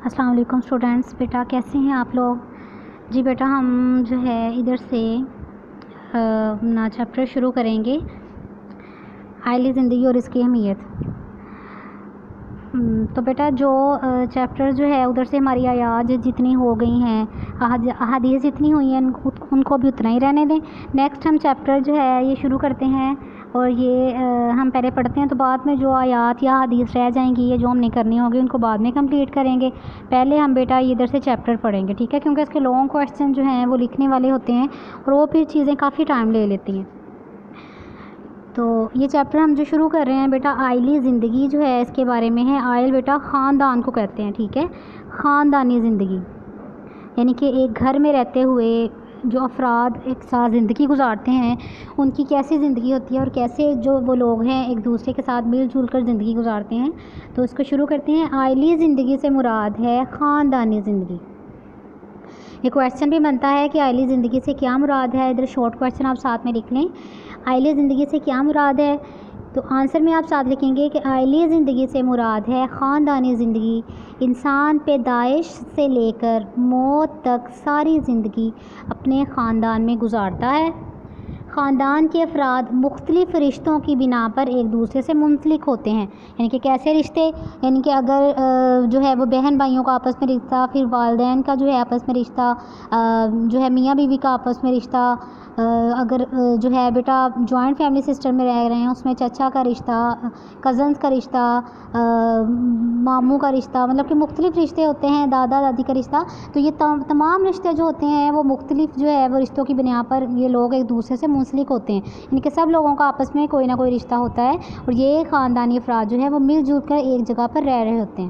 السلام علیکم اسٹوڈینٹس، بیٹا کیسے ہیں آپ لوگ؟ جی بیٹا ہم جو ہے ادھر سے اپنا چیپٹر شروع کریں گے، آئلی زندگی اور اس کی اہمیت۔ تو بیٹا جو چیپٹر جو ہے ادھر سے ہماری آیات جتنی ہو گئی ہیں، احادیث جتنی ہوئی ہیں ان کو بھی اتنا ہی رہنے دیں۔ نیکسٹ ہم چیپٹر جو ہے یہ شروع کرتے ہیں، اور یہ ہم پہلے پڑھتے ہیں، تو بعد میں جو آیات یا حدیث رہ جائیں گی، یہ جو ہم نے کرنی ہوگی ان کو بعد میں کمپلیٹ کریں گے۔ پہلے ہم بیٹا ادھر سے چیپٹر پڑھیں گے، ٹھیک ہے؟ کیونکہ اس کے لانگ کویسچن جو ہیں وہ لکھنے والے ہوتے ہیں اور وہ پھر چیزیں کافی ٹائم لے لیتی ہیں۔ تو یہ چیپٹر ہم جو شروع کر رہے ہیں بیٹا، آئلی زندگی جو ہے اس کے بارے میں ہے۔ آئل بیٹا خاندان کو کہتے ہیں، ٹھیک ہے؟ خاندانی زندگی یعنی کہ ایک گھر میں رہتے ہوئے جو افراد ایک ساتھ زندگی گزارتے ہیں، ان کی کیسی زندگی ہوتی ہے اور کیسے جو وہ لوگ ہیں ایک دوسرے کے ساتھ مل جل کر زندگی گزارتے ہیں۔ تو اس کو شروع کرتے ہیں۔ آئلی زندگی سے مراد ہے خاندانی زندگی۔ یہ کویسچن بھی بنتا ہے کہ آئلی زندگی سے کیا مراد ہے، ادھر شارٹ کویسچن آپ ساتھ میں لکھ لیں۔ آئلی زندگی سے کیا مراد ہے؟ تو آنسر میں آپ ساتھ لکھیں گے کہ آئلی زندگی سے مراد ہے خاندانی زندگی۔ انسان پیدائش سے لے کر موت تک ساری زندگی اپنے خاندان میں گزارتا ہے۔ خاندان کے افراد مختلف رشتوں کی بنا پر ایک دوسرے سے منسلک ہوتے ہیں، یعنی کہ کیسے رشتے؟ یعنی کہ اگر جو ہے وہ بہن بھائیوں کا آپس میں رشتہ، پھر والدین کا جو ہے آپس میں رشتہ، جو ہے میاں بیوی کا آپس میں رشتہ، اگر جو ہے بیٹا جوائنٹ فیملی سسٹم میں رہ رہے ہیں اس میں چچا کا رشتہ، کزنس کا رشتہ، ماموں کا رشتہ، مطلب کہ مختلف رشتے ہوتے ہیں، دادا دادی کا رشتہ۔ تو یہ تمام رشتے جو ہوتے ہیں وہ مختلف جو ہے وہ رشتوں کی بنا پر یہ لوگ ایک دوسرے سے منسلک ہوتے ہیں، یعنی کہ سب لوگوں کا آپس میں کوئی نہ کوئی رشتہ ہوتا ہے، اور یہ خاندانی افراد جو ہے وہ مل جل کر ایک جگہ پر رہ رہے ہوتے ہیں۔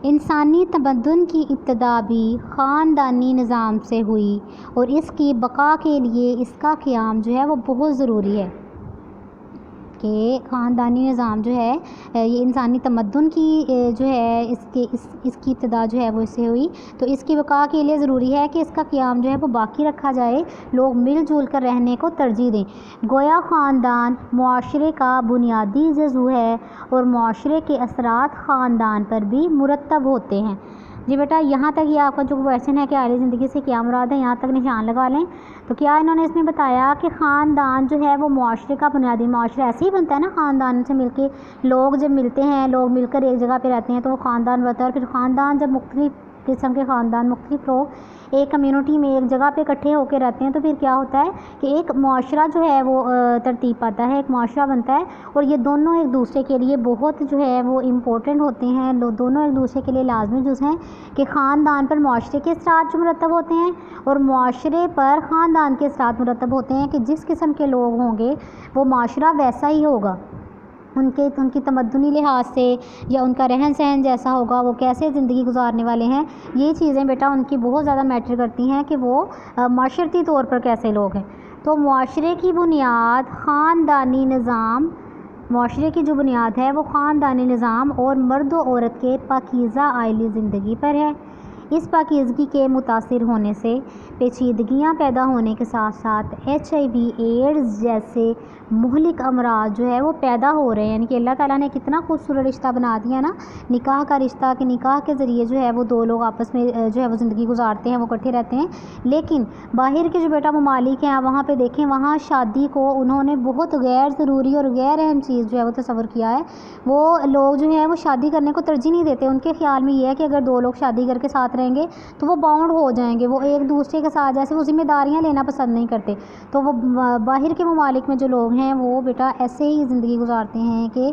انسانی تمدن کی ابتدا بھی خاندانی نظام سے ہوئی، اور اس کی بقا کے لیے اس کا قیام جو ہے وہ بہت ضروری ہے کہ خاندانی نظام جو ہے یہ انسانی تمدن کی جو ہے اس کی ابتدا جو ہے وہ اس سے ہوئی، تو اس کی بقا کے لیے ضروری ہے کہ اس کا قیام جو ہے وہ باقی رکھا جائے، لوگ مل جل کر رہنے کو ترجیح دیں۔ گویا خاندان معاشرے کا بنیادی جزو ہے، اور معاشرے کے اثرات خاندان پر بھی مرتب ہوتے ہیں۔ جی بیٹا یہاں تک یہ آپ کا جو کویسچن ہے کہ آئلی زندگی سے کیا مراد ہے، یہاں تک نشان لگا لیں۔ تو کیا انہوں نے اس میں بتایا کہ خاندان جو ہے وہ معاشرے کا بنیادی، معاشرہ ایسے ہی بنتا ہے نا، خاندان سے مل کے لوگ جب ملتے ہیں، لوگ مل کر ایک جگہ پہ رہتے ہیں تو وہ خاندان بنتا ہے، اور پھر خاندان جب مختلف قسم کے خاندان، مختلف لوگ ایک کمیونٹی میں ایک جگہ پہ اکٹھے ہو کے رہتے ہیں تو پھر کیا ہوتا ہے کہ ایک معاشرہ جو ہے وہ ترتیب پاتا ہے، ایک معاشرہ بنتا ہے، اور یہ دونوں ایک دوسرے کے لیے بہت جو ہے وہ امپورٹنٹ ہوتے ہیں، دونوں ایک دوسرے کے لیے لازمی جز ہیں کہ خاندان پر معاشرے کے اثرات جو مرتب ہوتے ہیں، اور معاشرے پر خاندان کے اثرات مرتب ہوتے ہیں کہ جس قسم کے لوگ ہوں گے وہ معاشرہ ویسا ہی ہوگا، ان کی تمدنی لحاظ سے یا ان کا رہن سہن جیسا ہوگا، وہ کیسے زندگی گزارنے والے ہیں، یہ چیزیں بیٹا ان کی بہت زیادہ میٹر کرتی ہیں کہ وہ معاشرتی طور پر کیسے لوگ ہیں۔ تو معاشرے کی بنیاد خاندانی نظام، معاشرے کی جو بنیاد ہے وہ خاندانی نظام اور مرد و عورت کے پاکیزہ آئلی زندگی پر ہے۔ اس پاکیزگی کے متاثر ہونے سے پیچیدگیاں پیدا ہونے کے ساتھ ساتھ HIV ایڈز جیسے مہلک امراض جو ہے وہ پیدا ہو رہے ہیں، یعنی کہ اللہ تعالیٰ نے کتنا خوبصورت رشتہ بنا دیا نا، نکاح کا رشتہ، کہ نکاح کے ذریعے جو ہے وہ دو لوگ آپس میں جو ہے وہ زندگی گزارتے ہیں، وہ اکٹھے رہتے ہیں۔ لیکن باہر کے جو بیٹا ممالک ہیں وہاں پہ دیکھیں، وہاں شادی کو انہوں نے بہت غیر ضروری اور غیر اہم چیز جو ہے وہ تصور کیا ہے، وہ لوگ جو ہیں وہ شادی کرنے کو ترجیح نہیں دیتے۔ ان کے خیال میں یہ ہے کہ اگر دو لوگ شادی کر کے ساتھ رہیں گے تو وہ باؤنڈ ہو جائیں گے، وہ ایک دوسرے کے ساتھ جیسے وہ ذمہ داریاں لینا پسند نہیں کرتے، تو وہ باہر کے ممالک میں جو لوگ ہیں وہ بیٹا ایسے ہی زندگی گزارتے ہیں کہ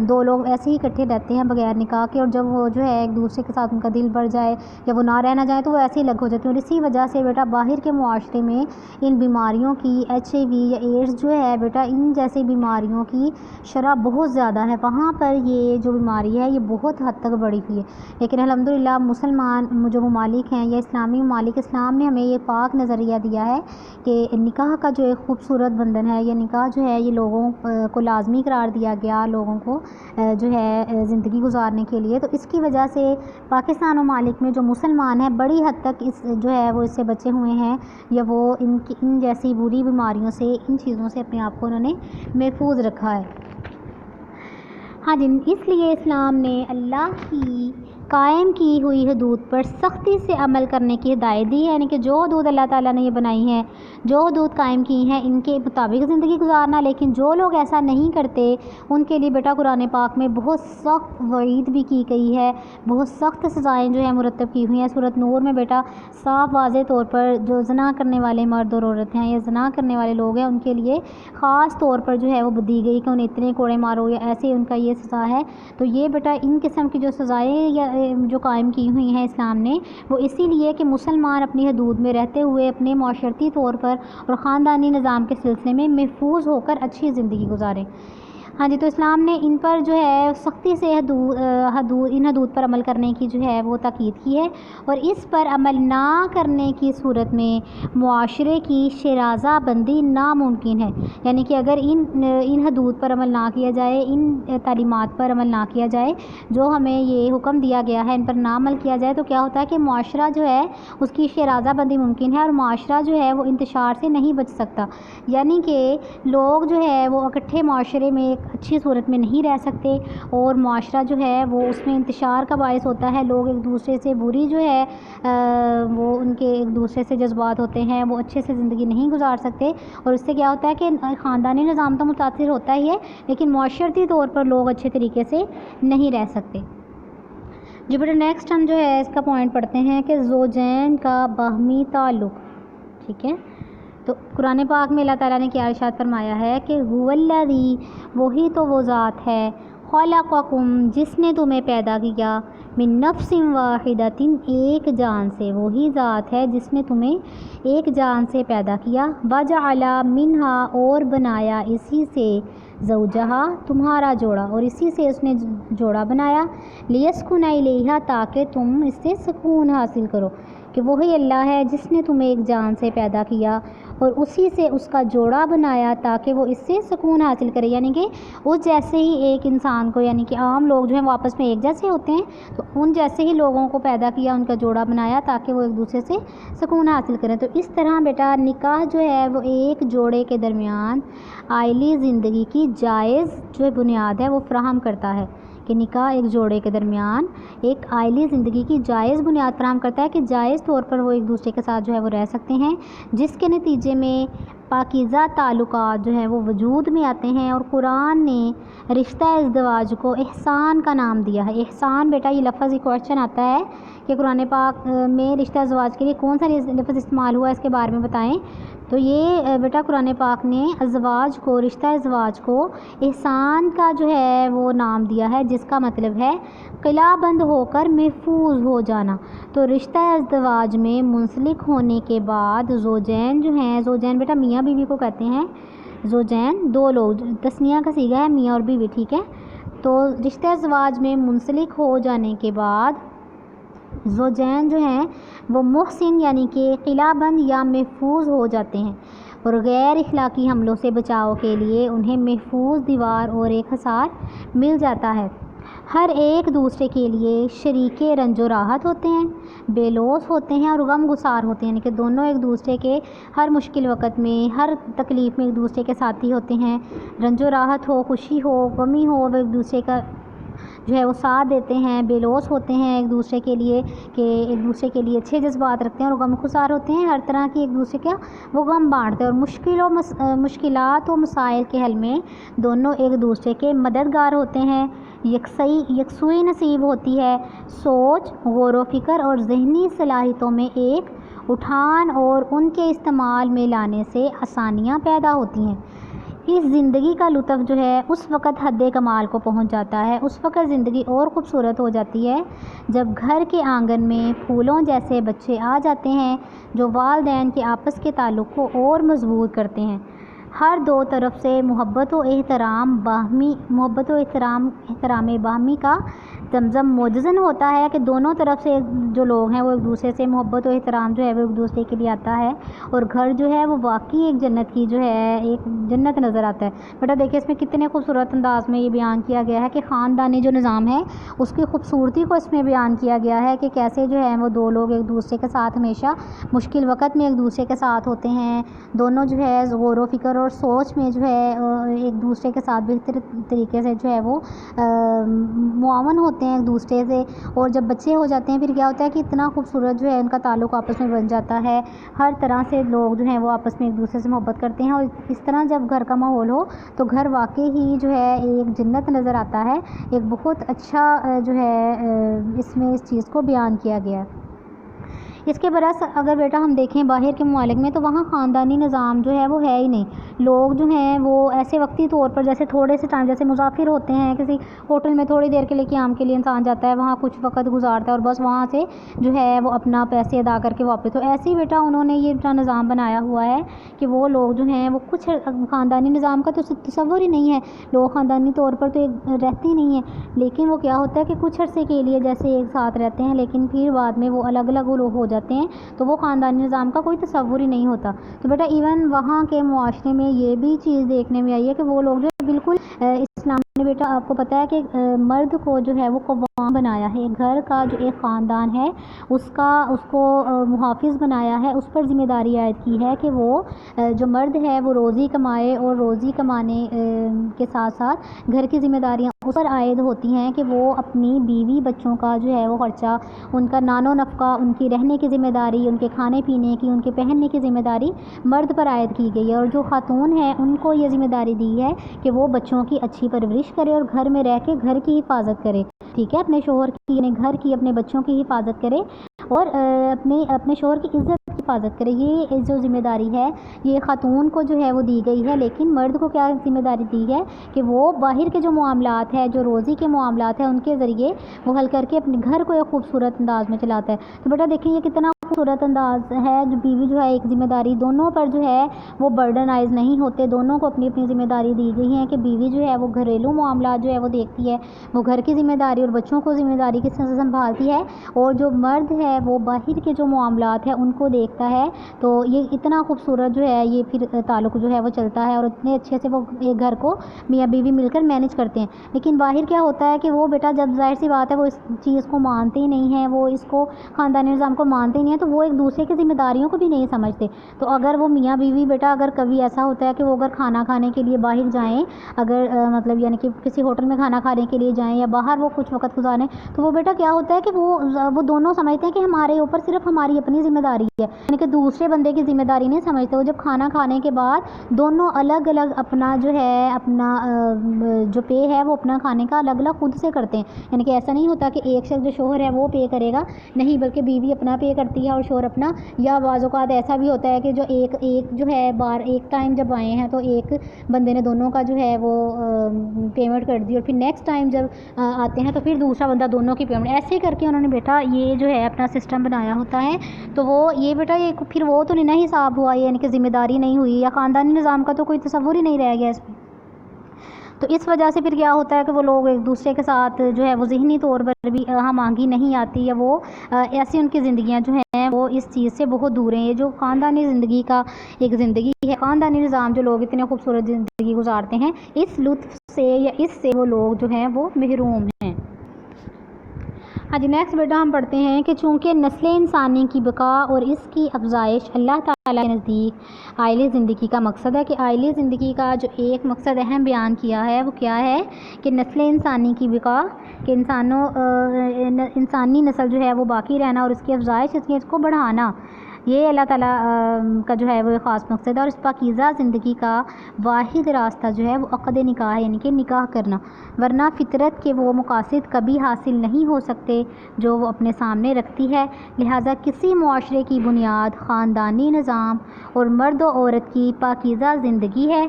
دو لوگ ایسے ہی اکٹھے رہتے ہیں بغیر نکاح کے، اور جب وہ جو ہے ایک دوسرے کے ساتھ ان کا دل بڑھ جائے یا وہ نہ رہنا جائے تو وہ ایسے ہی الگ ہو جاتے ہیں، اور اسی وجہ سے بیٹا باہر کے معاشرے میں ان بیماریوں کی HIV یا ایڈز جو ہے بیٹا ان جیسی بیماریوں کی شرح بہت زیادہ ہے، وہاں پر یہ جو بیماری ہے یہ بہت حد تک بڑھی ہوئی ہے۔ لیکن الحمدللہ مسلمان جو ممالک ہیں یا اسلامی ممالک، اسلام نے ہمیں یہ پاک نظریہ دیا ہے کہ نکاح کا جو ایک خوبصورت بندھن ہے، یہ نکاح جو ہے یہ لوگوں کو لازمی قرار دیا گیا، لوگوں کو جو ہے زندگی گزارنے کے لیے، تو اس کی وجہ سے پاکستان ممالک میں جو مسلمان ہیں بڑی حد تک اس جو ہے وہ اس سے بچے ہوئے ہیں، یا وہ ان جیسی بری بیماریوں سے، ان چیزوں سے اپنے آپ کو انہوں نے محفوظ رکھا ہے۔ ہاں جی، اس لیے اسلام نے اللہ کی قائم کی ہوئی حدود پر سختی سے عمل کرنے کی ہدایت دی ہے، یعنی کہ جو حدود اللہ تعالیٰ نے یہ بنائی ہیں، جو حدود قائم کی ہیں، ان کے مطابق زندگی گزارنا۔ لیکن جو لوگ ایسا نہیں کرتے ان کے لیے بیٹا قرآن پاک میں بہت سخت وعید بھی کی گئی ہے، بہت سخت سزائیں جو ہیں مرتب کی ہوئی ہیں۔ سورۃ نور میں بیٹا صاف واضح طور پر جو زنا کرنے والے مرد اور عورت ہیں یا زنا کرنے والے لوگ ہیں ان کے لیے خاص طور پر جو ہے وہ دی گئی کہ انہیں اتنے کوڑے مارو یا ایسے ان کا یہ سزا ہے۔ تو یہ بیٹا ان قسم کی جو سزائیں یا جو قائم کی ہوئی ہیں اسلام نے، وہ اسی لیے کہ مسلمان اپنی حدود میں رہتے ہوئے اپنے معاشرتی طور پر اور خاندانی نظام کے سلسلے میں محفوظ ہو کر اچھی زندگی گزاریں۔ ہاں جی، تو اسلام نے ان پر جو ہے سختی سے ان حدود پر عمل کرنے کی جو ہے وہ تاکید کی ہے، اور اس پر عمل نہ کرنے کی صورت میں معاشرے کی شیرازہ بندی ناممکن ہے۔ یعنی کہ اگر ان حدود پر عمل نہ کیا جائے، ان تعلیمات پر عمل نہ کیا جائے جو ہمیں یہ حکم دیا گیا ہے، ان پر نہ عمل کیا جائے تو کیا ہوتا ہے کہ معاشرہ جو ہے اس کی شیرازہ بندی ممکن ہے، اور معاشرہ جو ہے وہ انتشار سے نہیں بچ سکتا۔ یعنی کہ لوگ جو ہے وہ اکٹھے معاشرے میں ایک اچھی صورت میں نہیں رہ سکتے، اور معاشرہ جو ہے وہ اس میں انتشار کا باعث ہوتا ہے۔ لوگ ایک دوسرے سے بری جو ہے وہ ان کے ایک دوسرے سے جذبات ہوتے ہیں، وہ اچھے سے زندگی نہیں گزار سکتے، اور اس سے کیا ہوتا ہے کہ خاندانی نظام تو متاثر ہوتا ہی ہے لیکن معاشرتی طور پر لوگ اچھے طریقے سے نہیں رہ سکتے۔ جو بیٹا نیکسٹ ہم جو ہے اس کا پوائنٹ پڑھتے ہیں کہ زوجین کا باہمی تعلق، ٹھیک ہے۔ تو قرآن پاک میں اللہ تعالیٰ نے کیا ارشاد فرمایا ہے کہ هو الذی، وہی تو وہ ذات ہے، خلقکم، جس نے تمہیں پیدا کیا، من نفس واحدۃ، ایک جان سے، وہی ذات ہے جس نے تمہیں ایک جان سے پیدا کیا، وجعل منہا، اور بنایا اسی سے، زوجہا، تمہارا جوڑا، اور اسی سے اس نے جوڑا بنایا، لیسکن الیہا، تاکہ تم اس سے سکون حاصل کرو، کہ وہی اللہ ہے جس نے تمہیں ایک جان سے پیدا کیا اور اسی سے اس کا جوڑا بنایا تاکہ وہ اس سے سکون حاصل کرے۔ یعنی کہ اس جیسے ہی ایک انسان کو، یعنی کہ عام لوگ جو ہیں وہ آپس میں ایک جیسے ہوتے ہیں، تو ان جیسے ہی لوگوں کو پیدا کیا، ان کا جوڑا بنایا تاکہ وہ ایک دوسرے سے سکون حاصل کریں۔ تو اس طرح بیٹا نکاح جو ہے وہ ایک جوڑے کے درمیان عائلی زندگی کی جائز جو بنیاد ہے وہ فراہم کرتا ہے، کہ نکاح ایک جوڑے کے درمیان ایک عائلی زندگی کی جائز بنیاد فراہم کرتا ہے کہ جائز طور پر وہ ایک دوسرے کے ساتھ جو ہے وہ رہ سکتے ہیں، جس کے نتیجے میں پاکیزہ تعلقات جو ہیں وہ وجود میں آتے ہیں۔ اور قرآن نے رشتہ ازدواج کو احسان کا نام دیا ہے۔ احسان بیٹا یہ لفظ ایک کویشچن آتا ہے کہ قرآن پاک میں رشتہ ازدواج کے لیے کون سا لفظ استعمال ہوا ہے، اس کے بارے میں بتائیں۔ تو یہ بیٹا قرآن پاک نے ازدواج کو، رشتہ ازدواج کو احسان کا جو ہے وہ نام دیا ہے، جس کا مطلب ہے قلعہ بند ہو کر محفوظ ہو جانا۔ تو رشتہ ازدواج میں منسلک ہونے کے بعد زوجین جو ہیں، زوجین بیٹا میاں بیوی کو کہتے ہیں، زوجین دو لوگ، تثنیہ کا صیغہ ہے میاں اور بیوی، ٹھیک ہے۔ تو رشتہ ازدواج میں منسلک ہو جانے کے بعد زوجین جو ہیں وہ محسن یعنی کہ قلعہ بند یا محفوظ ہو جاتے ہیں، اور غیر اخلاقی حملوں سے بچاؤ کے لیے انہیں محفوظ دیوار اور ایک حصار مل جاتا ہے۔ ہر ایک دوسرے کے لیے شریک رنج و راحت ہوتے ہیں، بے لوث ہوتے ہیں اور غم گسار ہوتے ہیں، یعنی کہ دونوں ایک دوسرے کے ہر مشکل وقت میں، ہر تکلیف میں ایک دوسرے کے ساتھی ہوتے ہیں۔ رنج و راحت ہو، خوشی ہو، غمی ہو، وہ ایک دوسرے کا جو ہے وہ ساتھ دیتے ہیں، بے لوث ہوتے ہیں ایک دوسرے کے لیے، کہ ایک دوسرے کے لیے اچھے جذبات رکھتے ہیں، اور غم گسار ہوتے ہیں، ہر طرح کی ایک دوسرے کا وہ غم بانٹتے ہیں، اور مشکلات و مسائل کے حل میں دونوں ایک دوسرے کے مددگار ہوتے ہیں۔ یکسوئی نصیب ہوتی ہے، سوچ، غور و فکر اور ذہنی صلاحیتوں میں ایک اٹھان اور ان کے استعمال میں لانے سے آسانیاں پیدا ہوتی ہیں۔ اس زندگی کا لطف جو ہے اس وقت حد کمال کو پہنچ جاتا ہے، اس وقت زندگی اور خوبصورت ہو جاتی ہے جب گھر کے آنگن میں پھولوں جیسے بچے آ جاتے ہیں جو والدین کے آپس کے تعلق کو اور مضبوط کرتے ہیں۔ ہر دو طرف سے محبت و احترام باہمی کا زمزم موجزن ہوتا ہے کہ دونوں طرف سے جو لوگ ہیں وہ ایک دوسرے سے محبت و احترام جو ہے وہ ایک دوسرے کے لیے آتا ہے، اور گھر جو ہے وہ واقعی ایک جنت کی جو ہے ایک جنت نظر آتا ہے۔ بیٹا دیکھیں اس میں کتنے خوبصورت انداز میں یہ بیان کیا گیا ہے کہ خاندانی جو نظام ہے اس کی خوبصورتی کو اس میں بیان کیا گیا ہے کہ کیسے جو ہے وہ دو لوگ ایک دوسرے کے ساتھ ہمیشہ مشکل وقت میں ایک دوسرے کے ساتھ ہوتے ہیں، دونوں جو ہے غور و فکر اور سوچ میں جو ہے ایک دوسرے کے ساتھ بہتر طریقے سے جو ہے وہ معاون ہوتے ہیں ایک دوسرے سے، اور جب بچے ہو جاتے ہیں پھر کیا ہوتا ہے کہ اتنا خوبصورت جو ہے ان کا تعلق آپس میں بن جاتا ہے، ہر طرح سے لوگ جو ہیں وہ آپس میں ایک دوسرے سے محبت کرتے ہیں، اور اس طرح جب گھر کا ماحول ہو تو گھر واقعی ہی جو ہے ایک جنت نظر آتا ہے۔ ایک بہت اچھا جو ہے اس میں اس چیز کو بیان کیا گیا۔ اس کے برعکس اگر بیٹا ہم دیکھیں باہر کے ممالک میں تو وہاں خاندانی نظام جو ہے وہ ہے ہی نہیں، لوگ جو ہیں وہ ایسے وقتی طور پر جیسے تھوڑے سے ٹائم جیسے مسافر ہوتے ہیں، کسی ہوٹل میں تھوڑی دیر کے لیے قیام کے لیے انسان جاتا ہے، وہاں کچھ وقت گزارتا ہے اور بس وہاں سے جو ہے وہ اپنا پیسے ادا کر کے واپس، تو ایسے ہی بیٹا انہوں نے یہ اپنا نظام بنایا ہوا ہے کہ وہ لوگ جو ہیں وہ کچھ خاندانی نظام کا تو تصور ہی نہیں ہے، لوگ خاندانی طور پر تو رہتے ہی نہیں ہیں، لیکن وہ کیا ہوتا ہے کہ کچھ عرصے کے لیے جیسے ایک ساتھ رہتے ہیں لیکن پھر بعد میں وہ الگ الگ لوگ ہو جاتے ہیں، تو وہ خاندانی نظام کا کوئی تصور ہی نہیں ہوتا۔ تو بیٹا ایون وہاں کے معاشرے میں یہ بھی چیز دیکھنے میں آئی ہے کہ وہ لوگ جو بالکل اسلام نے بیٹا آپ کو پتہ ہے کہ مرد کو جو ہے وہ قوام بنایا ہے، گھر کا جو ایک خاندان ہے اس کو محافظ بنایا ہے، اس پر ذمہ داری عائد کی ہے کہ وہ جو مرد ہے وہ روزی کمائے، اور روزی کمانے کے ساتھ ساتھ گھر کی ذمہ داریاں اس پر عائد ہوتی ہیں کہ وہ اپنی بیوی بچوں کا جو ہے وہ خرچہ، ان کا نان و نفقہ، ان کی رہنے کی ذمہ داری، ان کے کھانے پینے کی، ان کے پہننے کی ذمہ داری مرد پر عائد کی گئی ہے، اور جو خاتون ہیں ان کو یہ ذمہ داری دی ہے کہ وہ بچوں کی اچھی پرورش کرے اور گھر میں رہ کے گھر کی حفاظت کرے، ٹھیک ہے، اپنے شوہر کی یعنی گھر کی اپنے بچوں کی حفاظت کرے اور اپنے شوہر کی عزت کی حفاظت کرے۔ یہ جو ذمہ داری ہے یہ خاتون کو جو ہے وہ دی گئی ہے، لیکن مرد کو کیا ذمہ داری دی ہے کہ وہ باہر کے جو معاملات ہیں، جو روزی کے معاملات ہیں، ان کے ذریعے وہ حل کر کے اپنے گھر کو ایک خوبصورت انداز میں چلاتا ہے۔ تو بیٹا دیکھیں یہ کتنا خوبصورت انداز ہے، جو بیوی جو ہے ایک ذمہ داری دونوں پر جو ہے وہ برڈنائز نہیں ہوتے، دونوں کو اپنی اپنی ذمہ داری دی گئی ہیں کہ بیوی جو ہے وہ گھریلو معاملات جو ہے وہ دیکھتی ہے، وہ گھر کی ذمہ داری اور بچوں کو ذمہ داری کس طرح سے سنبھالتی ہے، اور جو مرد ہے وہ باہر کے جو معاملات ہیں ان کو دیکھتا ہے۔ تو یہ اتنا خوبصورت جو ہے یہ پھر تعلق جو ہے وہ چلتا ہے، اور اتنے اچھے سے وہ ایک گھر کو میاں بیوی مل کر مینج کرتے ہیں۔ لیکن باہر کیا ہوتا ہے کہ وہ بیٹا جب ظاہر سی بات ہے وہ اس چیز کو مانتے ہی نہیں ہیں، وہ اس کو خاندانی نظام کو مانتے ہی نہیں ہیں، تو وہ ایک دوسرے کی ذمہ داریوں کو بھی نہیں سمجھتے۔ تو اگر وہ میاں بیوی بیٹا اگر کبھی ایسا ہوتا ہے کہ وہ اگر کھانا کھانے کے لیے باہر جائیں، اگر مطلب یعنی کہ کسی ہوٹل میں کھانا کھانے کے لیے جائیں یا باہر وہ کچھ وقت گزاریں، تو وہ بیٹا کیا ہوتا ہے کہ وہ دونوں سمجھتے ہیں کہ ہمارے اوپر صرف ہماری اپنی ذمہ داری ہے، یعنی کہ دوسرے بندے کی ذمہ داری نہیں سمجھتے۔ وہ جب کھانا کھانے کے بعد دونوں الگ الگ اپنا جو ہے اپنا جو پے ہے وہ اپنا کھانے کا الگ الگ خود سے کرتے ہیں، یعنی کہ ایسا نہیں ہوتا کہ ایک شخص جو شوہر ہے وہ پے کرے گا، نہیں، بلکہ بیوی اپنا پے کرتی ہے اور شوہر اپنا، یا بعض اوقات ایسا بھی ہوتا ہے کہ جو ایک جو ہے ایک ٹائم جب آئے ہیں تو ایک بندے نے دونوں کا جو ہے وہ پیمنٹ کر دی، اور پھر نیکسٹ ٹائم جب آتے ہیں تو پھر دوسرا بندہ دونوں کی پیمنٹ، ایسے کر کے انہوں نے بیٹا یہ جو ہے اپنا سسٹم بنایا ہوتا ہے۔ تو وہ یہ بیٹا یہ پھر وہ تو نہیں نا حساب ہوا، یعنی کہ ذمہ داری نہیں ہوئی، یا خاندانی نظام کا تو کوئی تصور ہی نہیں رہ گیا اس میں۔ تو اس وجہ سے پھر کیا ہوتا ہے کہ وہ لوگ ایک دوسرے کے ساتھ جو ہے وہ ذہنی طور پر بھی ہم آہنگی نہیں آتی، یا وہ ایسی ان کی زندگیاں جو ہیں وہ اس چیز سے بہت دور ہیں۔ یہ جو خاندانی زندگی کا ایک زندگی ہے، خاندانی نظام جو لوگ اتنے خوبصورت زندگی گزارتے ہیں، اس لطف سے یا اس سے وہ لوگ جو ہیں وہ محروم ہیں۔ ہاں جی، نیکسٹ بیٹا ہم پڑھتے ہیں کہ چونکہ نسل انسانی کی بقا اور اس کی افزائش اللہ تعالیٰ کے نزدیک عائلی زندگی کا مقصد ہے، کہ عائلی زندگی کا جو ایک مقصد اہم بیان کیا ہے وہ کیا ہے کہ نسل انسانی کی بقا، کہ انسانی نسل جو ہے وہ باقی رہنا اور اس کی افزائش، اس کو بڑھانا، یہ اللہ تعالیٰ کا جو ہے وہ ایک خاص مقصد ہے، اور اس پاکیزہ زندگی کا واحد راستہ جو ہے وہ عقد نکاح ہے، یعنی کہ نکاح کرنا، ورنہ فطرت کے وہ مقاصد کبھی حاصل نہیں ہو سکتے جو وہ اپنے سامنے رکھتی ہے۔ لہٰذا کسی معاشرے کی بنیاد خاندانی نظام اور مرد و عورت کی پاکیزہ زندگی ہے۔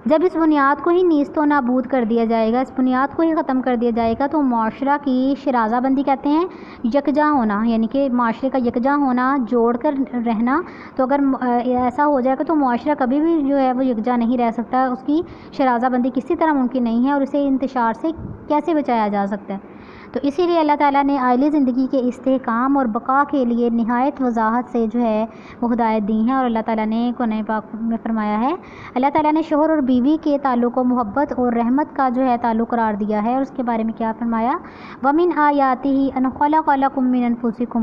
جب اس بنیاد کو ہی نیست و نابود کر دیا جائے گا، اس بنیاد کو ہی ختم کر دیا جائے گا، تو معاشرہ کی شرازہ بندی کہتے ہیں یکجا ہونا، یعنی کہ معاشرے کا یکجا ہونا، جوڑ کر رہنا۔ تو اگر ایسا ہو جائے گا تو معاشرہ کبھی بھی جو ہے وہ یکجا نہیں رہ سکتا، اس کی شرازہ بندی کسی طرح ممکن نہیں ہے، اور اسے انتشار سے کیسے بچایا جا سکتا ہے۔ تو اسی لیے اللہ تعالیٰ نے عائلی زندگی کے استحکام اور بقا کے لیے نہایت وضاحت سے جو ہے وہ ہدایت دی ہیں، اور اللہ تعالیٰ نے قرآن پاک میں فرمایا ہے، اللہ تعالیٰ نے شوہر اور بیوی کے تعلق کو محبت اور رحمت کا جو ہے تعلق قرار دیا ہے، اور اس کے بارے میں کیا فرمایا، وَمِنْ آيَاتِهِ أَنْ خَلَقَ لَكُم مِّنْ أَنفُسِكُمْ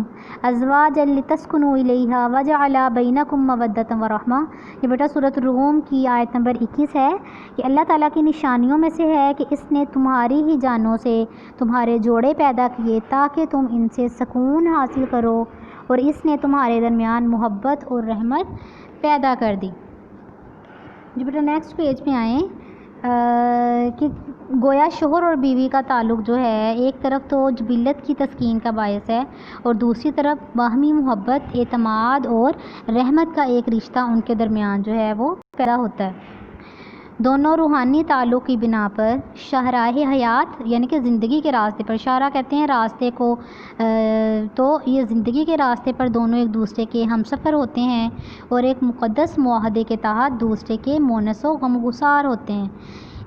أَزْوَاجًا لِتَسْكُنُوا إِلَيْهَا وَجَعَلَ بَيْنَكُم مَّوَدَّةً وَرَحْمَةً۔ یہ بیٹا سورۃ الروم کی آیت نمبر 21 ہے کہ اللہ تعالیٰ کی نشانیوں میں سے ہے کہ اس نے تمہاری ہی جانوں سے تمہارے جوڑے پیدا کیے تاکہ تم ان سے سکون حاصل کرو، اور اس نے تمہارے درمیان محبت اور رحمت پیدا کر دی۔ جی بیٹا نیکسٹ پیج پہ آئیں کہ گویا شوہر اور بیوی کا تعلق جو ہے ایک طرف تو جبلت کی تسکین کا باعث ہے، اور دوسری طرف باہمی محبت، اعتماد اور رحمت کا ایک رشتہ ان کے درمیان جو ہے وہ پیدا ہوتا ہے۔ دونوں روحانی تعلق کی بنا پر شاہراہ حیات یعنی کہ زندگی کے راستے پر، شاہراہ کہتے ہیں راستے کو، تو یہ زندگی کے راستے پر دونوں ایک دوسرے کے ہم سفر ہوتے ہیں اور ایک مقدس معاہدے کے تحت دوسرے کے مونس و غمگسار ہوتے ہیں۔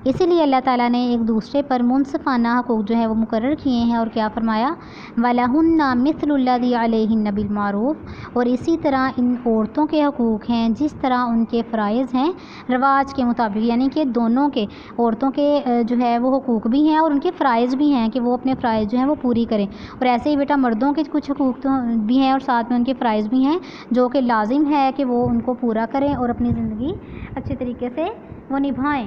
اسی لیے اللہ تعالیٰ نے ایک دوسرے پر منصفانہ حقوق جو ہے وہ مقرر کیے ہیں، اور کیا فرمایا، وَلَهُنَّ مِثْلُ الَّذِي عَلَيْهِنَّ بِالْمَعْرُوفِ، اور اسی طرح ان عورتوں کے حقوق ہیں جس طرح ان کے فرائض ہیں رواج کے مطابق، یعنی کہ دونوں کے عورتوں کے جو ہے وہ حقوق بھی ہیں اور ان کے فرائض بھی ہیں کہ وہ اپنے فرائض جو ہیں وہ پوری کریں، اور ایسے ہی بیٹا مردوں کے کچھ حقوق تو بھی ہیں اور ساتھ میں ان کے فرائض بھی ہیں جو کہ لازم ہے کہ وہ ان کو پورا کریں اور اپنی زندگی اچھے طریقے سے وہ نبھائیں۔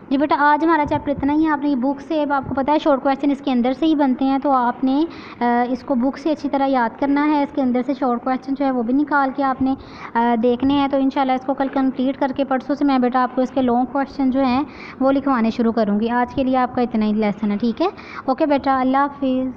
جی بیٹا آج ہمارا چیپٹر اتنا ہی ہے۔ آپ نے یہ بک سے، آپ کو پتہ ہے شارٹ کویسچن اس کے اندر سے ہی بنتے ہیں، تو آپ نے اس کو بک سے اچھی طرح یاد کرنا ہے، اس کے اندر سے شارٹ کویسچن جو ہے وہ بھی نکال کے آپ نے دیکھنے ہیں، تو انشاءاللہ اس کو کل کمپلیٹ کر کے پرسوں سے میں بیٹا آپ کو اس کے لانگ کویسچن جو ہیں وہ لکھوانے شروع کروں گی۔ آج کے لیے آپ کا اتنا ہی لیسن ہے، ٹھیک ہے؟ اوکے بیٹا، اللہ حافظ۔